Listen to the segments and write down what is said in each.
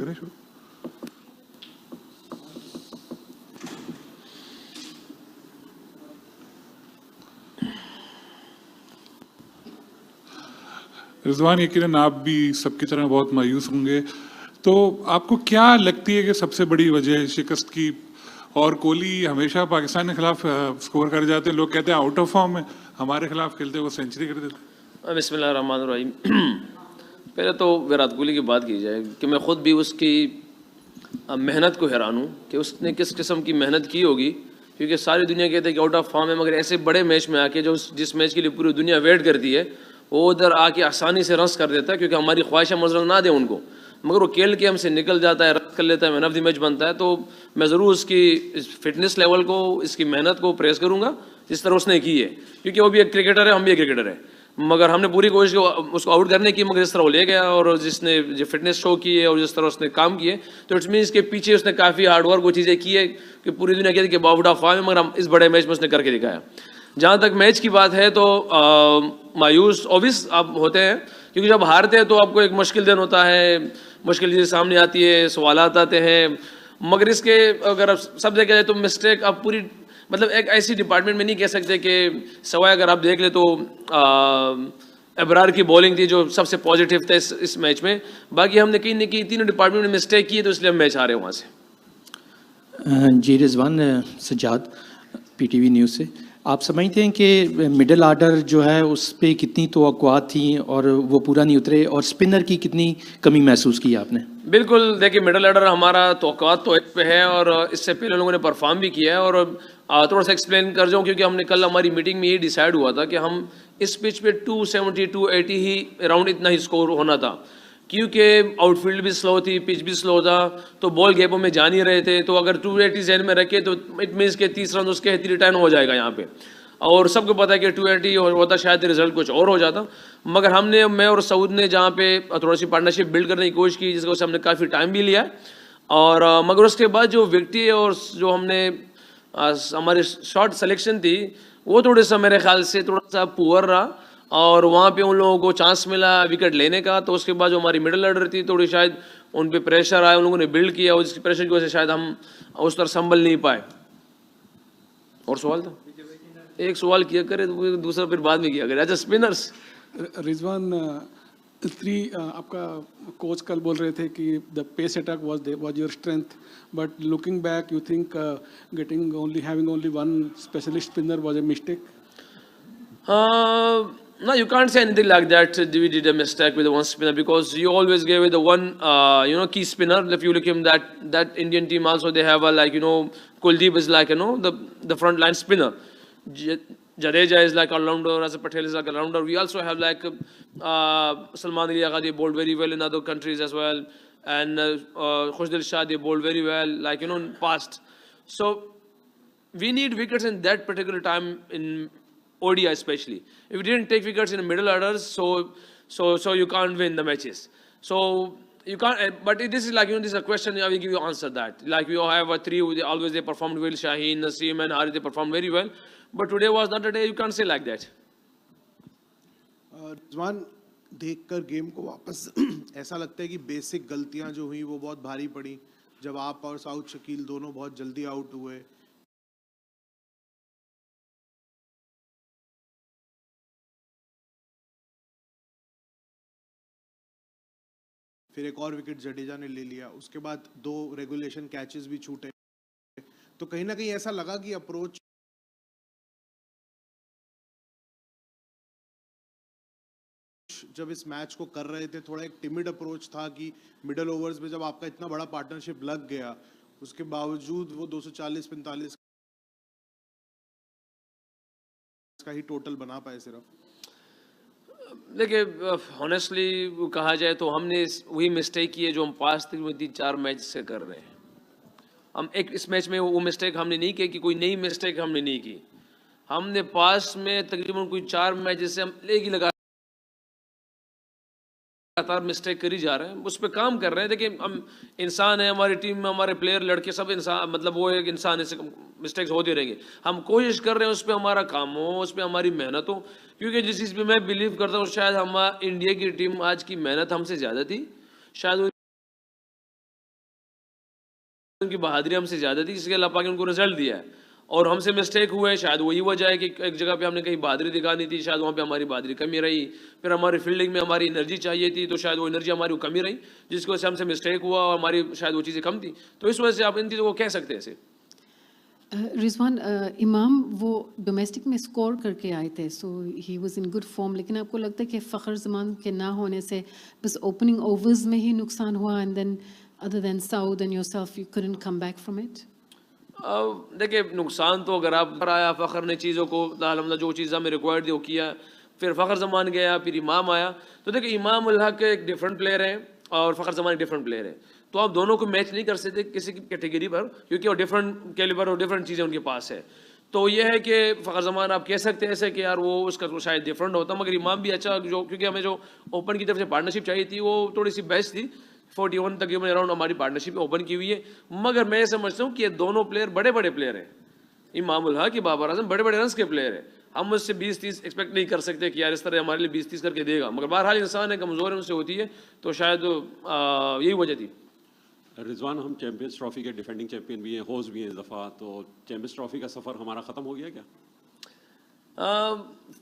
करें शुरू। रिजवान, यकीनन आप भी सबकी तरह बहुत मायूस होंगे, तो आपको क्या लगती है कि सबसे बड़ी वजह शिकस्त की? और कोहली हमेशा पाकिस्तान के खिलाफ स्कोर कर जाते हैं, लोग कहते हैं आउट ऑफ फॉर्म है, हमारे खिलाफ खेलते वो सेंचुरी कर देते। बिस्मिल्लाहिर्रहमानिर्रहीम। पहले तो विराट कोहली की बात की जाए कि मैं ख़ुद भी उसकी मेहनत को हैरान हूँ कि उसने किस किस्म की मेहनत की होगी, क्योंकि सारी दुनिया कहते हैं कि आउट ऑफ फॉर्म है, मगर ऐसे बड़े मैच में आके जो जिस मैच के लिए पूरी दुनिया वेट करती है वो उधर आके आसानी से रन्स कर देता है, क्योंकि हमारी ख्वाहिशें मजल ना दें उनको, मगर वो खेल के हमसे निकल जाता है, रन कर लेता है, मैन ऑफ द मैच बनता है। तो मैं ज़रूर उसकी इस फिटनेस लेवल को, इसकी मेहनत को प्रेस करूँगा जिस तरह उसने की है, क्योंकि वो भी एक क्रिकेटर है, हम भी एक क्रिकेटर है, मगर हमने पूरी कोशिश उसको आउट करने की, मगर जिस तरह वो ले गया और जिसने जो फिटनेस शो की है और जिस तरह उसने काम किए, तो इट्स मीन्स के पीछे उसने काफ़ी हार्डवर्क वो चीज़ें की है कि पूरी दुनिया कहती है कि आउट ऑफ फॉर्म है, मगर हम इस बड़े मैच में उसने करके दिखाया। जहाँ तक मैच की बात है तो मायूस ऑब्वियस आप होते हैं, क्योंकि जब हारते हैं तो आपको एक मुश्किल दिन होता है, मुश्किल चीज़ें सामने आती है, सवालात आते हैं, मगर इसके अगर आप सब देखा जाए तो मिस्टेक आप पूरी मतलब एक ऐसी डिपार्टमेंट में नहीं कह सकते कि सवाए अगर आप देख ले तो अबरार की बॉलिंग थी जो सबसे पॉजिटिव था इस मैच में, बाकी हमने कहीं ना कहीं तीनों डिपार्टमेंट में मिस्टेक की है, तो इसलिए हम मैच हारे वहाँ से। जी रिजवान, सज्जाद पीटीवी न्यूज़ से। आप समझते हैं कि मिडिल आर्डर जो है उस पर कितनी तवक्कुआत थी और वो पूरा नहीं उतरे, और स्पिनर की कितनी कमी महसूस की आपने? बिल्कुल, देखिए मिडिल ऑर्डर हमारा तवक्कुआत तो एक पे है और इससे पहले लोगों ने परफॉर्म भी किया है, और थोड़ा सा एक्सप्लेन कर जाऊँ, क्योंकि हमने कल हमारी मीटिंग में ये डिसाइड हुआ था कि हम इस पिच पे 270 280 ही अराउंड इतना ही स्कोर होना था, क्योंकि आउटफील्ड भी स्लो थी, पिच भी स्लो था, तो बॉल गैपों में जा नहीं रहे थे, तो अगर 280 जहन में रखे तो इट मीन्स के 30 रन उसके 3 हो जाएगा यहाँ पे, और सबको पता है कि 280 होता शायद रिजल्ट कुछ और हो जाता, मगर हमने, मैं और सऊद ने जहाँ पे थोड़ी सी पार्टनरशिप बिल्ड करने की कोशिश की, जिसको हमने काफ़ी टाइम भी लिया, और मगर उसके बाद जो विकेट और जो हमने हमारी शॉट सिलेक्शन थी वो थोड़े सा मेरे ख्याल से थोड़ा सा पुअर रहा, और वहाँ पे उन लोगों को चांस मिला विकेट लेने का, तो उसके बाद जो हमारी मिडिल ऑर्डर थी थोड़ी शायद उन पे प्रेशर आया, उन लोगों ने बिल्ड किया, और जिसकी प्रेशर की वजह से शायद हम उस तरह संभल नहीं पाए। और सवाल था, एक सवाल किया करे तो दूसरा फिर बाद में किया करे। अच्छा, स्पिनर्स। रिजवान, आपका कोच कल बोल रहे थे कि the pace attack was your strength, but looking back you think having only one specialist spinner was a mistake? No, you can't say anything like that. We did a mistake with the one spinner, because you always gave it the one, key spinner. If you look him, that Indian team also, they have a, like, Kuldeep is like, the front line spinner. Jadeja is like all-rounder, Rasa Patel is like a rounder. We also have like Salman Ali Agha, they bowled very well in other countries as well, and Khushdil Shah, they bowled very well, like, in past. So we need wickets in that particular time in ODI especially. If you didn't take wickets in the middle orders, so you can't win the matches. So you can't. But this is like, this is a question. I will give you answer that. Like, we all have a three. They performed well. Shaheen, Naseem, and Hari, they performed very well. But today was not a day. You can't say like that. Rizwan, देखकर game को वापस ऐसा लगता है कि basic गलतियां जो हुई वो बहुत भारी पड़ी, जब आप और साउथ शकील दोनों बहुत जल्दी आउट हुए। फिर एक और विकेट जडेजा ने ले लिया, उसके बाद 2 रेगुलेशन कैचेस भी छूटे, तो कहीं ना कहीं ऐसा लगा कि अप्रोच जब इस मैच को कर रहे थे थोड़ा एक टिमिड अप्रोच था कि मिडिल ओवर्स में जब आपका इतना बड़ा पार्टनरशिप लग गया, उसके बावजूद वो 240-45 का ही टोटल बना पाए सिर्फ। देखिए, ऑनेस्टली कहा जाए तो हमने वही मिस्टेक की है जो हम पास्ट 3-4 मैच से कर रहे हैं। हम इस मैच में वो मिस्टेक हमने नहीं की कि कोई नई मिस्टेक हमने नहीं की, हमने पास्ट में तकरीबन कोई 4 मैच से हम लेगी लगातार मिस्टेक करी जा रहे हैं, उस पर काम कर रहे हैं। देखिए, हम इंसान है, हमारी टीम में हमारे प्लेयर लड़के सब इंसान, मतलब वो एक इंसान, ऐसे मिस्टेक्स होते रहेंगे। हम कोशिश कर रहे हैं उस पर हमारा काम हो, उस पर हमारी मेहनत हो, क्योंकि जिस चीज़ पे मैं बिलीव करता हूँ शायद हम इंडिया की टीम आज की मेहनत हमसे ज़्यादा थी, शायद उनकी बहादुरी हमसे ज़्यादा थी, इसके अल्लाह पाक ने उनको रिजल्ट दिया है। और हमसे मिस्टेक हुए, शायद वही वजह है कि एक जगह पे हमने कहीं बहादुरी दिखानी थी, शायद वहाँ पे हमारी बहादुरी कमी रही। फिर हमारी फील्डिंग में हमारी एनर्जी चाहिए थी, तो शायद वो एनर्जी हमारी कमी रही, जिसकी वजह से हमसे मिस्टेक हुआ और हमारी शायद वो चीज़ें कम थी। तो इस वजह से आप इन चीज़ों को कह सकते हैं ऐसे। रिजवान, इमाम वो डोमेस्टिक में स्कोर करके आए थे, so he was in good form, लेकिन आपको लगता है कि फ़खर जमान के ना होने से बस ओपनिंग ओवर्स में ही नुकसान हुआ, and then other than Southee and yourself you couldn't come back from it? देखिए, नुकसान तो अगर आप पर आया, फ़खर ने चीज़ों को अलहमदिल्ला जो चीज़ हमें रिक्वायर्ड थी वो किया, फिर फ़खर जमान गया, फिर इमाम आया। तो देखिए, इमाम उल हक एक डिफरेंट प्लेयर है और फ़खर जमान एक डिफरेंट प्लेयर है, तो आप दोनों को मैच नहीं कर सकते किसी की कैटेगरी पर, क्योंकि वो डिफरेंट कैलिबर और डिफरेंट चीज़ें उनके पास है। तो ये है कि फ़खर जमान आप कह सकते हैं ऐसे कि यार वो उसका तो शायद डिफरेंट होता, मगर इमाम भी अच्छा, जो क्योंकि हमें जो ओपन की तरफ से पार्टनरशिप चाहिए थी वो थोड़ी सी बेस्ट थी। 41 तकरीबन अराउंड हमारी पार्टनरशिप ओपन की हुई है, मगर मैं समझता हूँ कि ये दोनों प्लेयर बड़े बड़े प्लेयर हैं। इमाम उल हक, बाबर आजम बड़े बड़े रन्स के प्लेयर हैं। हम उससे 20-30 एक्सपेक्ट नहीं कर सकते कि यार इस तरह हमारे लिए 20-30 करके देगा, मगर बहरहाल इंसान है, कमज़ोर है, उनसे होती है, तो शायद यही वजह थी। रिजवान, हम चैंपियंस ट्रॉफी के डिफेंडिंग चैंपियन भी हैं, होस्ट भी हैं इस दफ़ा, तो चैंपियंस ट्रॉफी का सफ़र हमारा ख़त्म हो गया क्या?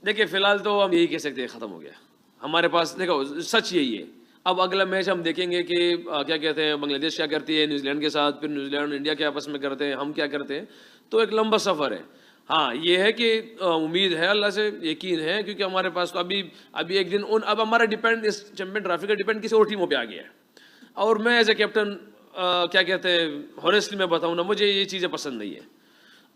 देखिए, फ़िलहाल तो हम यही कह सकते हैं ख़त्म हो गया हमारे पास। देखो, सच यही है। अब अगला मैच हम देखेंगे कि क्या कहते हैं, बांग्लादेश क्या करती है न्यूजीलैंड के साथ, फिर न्यूजीलैंड इंडिया के आपस में करते हैं, हम क्या करते हैं, तो एक लंबा सफ़र है। हाँ, ये है कि उम्मीद है, अल्लाह से यकीन है, क्योंकि हमारे पास तो अभी एक दिन अब हमारा डिपेंड इस चैंपियन ट्रॉफी का डिपेंड किसी और टीमों पे आ गया है। और मैं एज ए कैप्टन क्या कहते हैं, हॉनेस्टली मैं बताऊँ ना, मुझे ये चीज़ें पसंद नहीं है।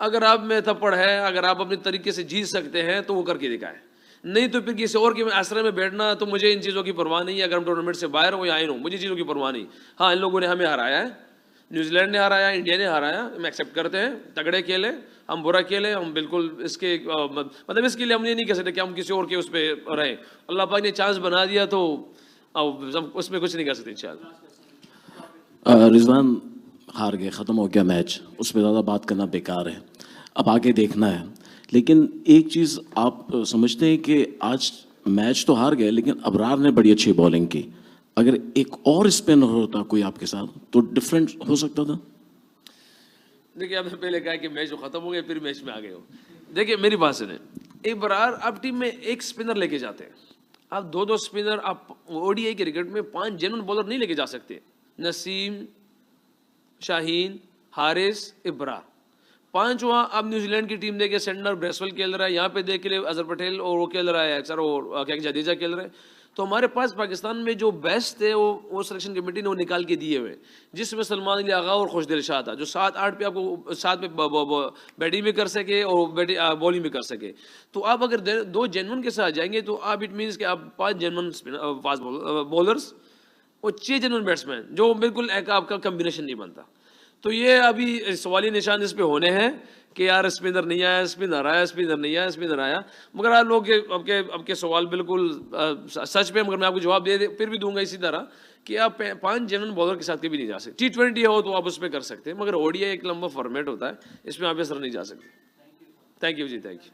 अगर आप में थप्पड़ है, अगर आप अपने तरीके से जीत सकते हैं तो वो करके दिखाएं, नहीं तो फिर किसी और के आश्रय में बैठना, तो मुझे इन चीज़ों की परवाह नहीं है। अगर हम टूर्नामेंट से बाहर हो या आए हो, मुझे चीज़ों की परवाह नहीं। हाँ, इन लोगों ने हमें हराया है, न्यूजीलैंड ने हराया, इंडिया ने हराया, हम एक्सेप्ट करते हैं, तगड़े खेले, हम बुरा खेले, हम बिल्कुल इसके मतलब इसके लिए हम ये नहीं कह सकते कि हम किसी और के उस पर रहें। अल्लाह पाक ने चांस बना दिया तो अब उसमें कुछ नहीं कर सकते इंशाल्लाह। रिजवान, हार गए, ख़त्म हो गया मैच, उस पर ज़्यादा बात करना बेकार है, अब आगे देखना है। लेकिन एक चीज़ आप समझते हैं कि आज मैच तो हार गए, लेकिन अबरार ने बड़ी अच्छी बॉलिंग की, अगर एक और स्पिनर होता कोई आपके साथ तो डिफरेंट हो सकता था। देखिए, आपने पहले कहा कि मैच ख़त्म हो गया, फिर मैच में आ गए हो। देखिए, मेरी बात सुने, इबरार आप टीम में एक स्पिनर लेके जाते हैं, आप दो स्पिनर, आप ओडीआई क्रिकेट में 5 जेन्युइन बॉलर नहीं लेके जा सकते। नसीम, शाहीन, हारिस, इब्रा, 5 वहाँ। आप न्यूजीलैंड की टीम देखे, सेंडर ब्रेसवेल खेल रहा है, यहाँ पे देख ले अजहर पटेल और वो खेल रहा है अक्सर, और क्या जडेजा खेल रहा है। तो हमारे पास पाकिस्तान में जो बेस्ट थे वो सिलेक्शन कमेटी ने वो निकाल के दिए हुए, जिसमें सलमान अली आगा और खुशदिल शाह था, जो 7-8 पे आपको 7 पे बैटिंग भी कर सके और बॉलिंग भी कर सके। तो आप अगर 2 जेन्युइन के साथ जाएंगे तो आप इट मीन्स कि आप 5 जेन्युइन फास्ट बॉलर्स और 6 जेन्युइन बैट्समैन, जो बिल्कुल एक आपका कम्बिनेशन नहीं बनता। तो ये अभी सवाली निशान इस पे होने हैं कि यार स्पिनर नहीं आया, स्पिनर आया, स्पिनर नहीं आया, स्पिनर आया। मगर आप लोग आपके सवाल बिल्कुल सच पे, मगर मैं आपको जवाब फिर भी दूंगा इसी तरह कि आप 5 जेन्युइन बॉलर के साथ कभी नहीं जा सकते। T20 हो तो आप उस पर कर सकते हैं, मगर ओडीआई एक लंबा फॉर्मेट होता है, इसमें आप इस तरह नहीं जा सकते। Thank you ji, thank you.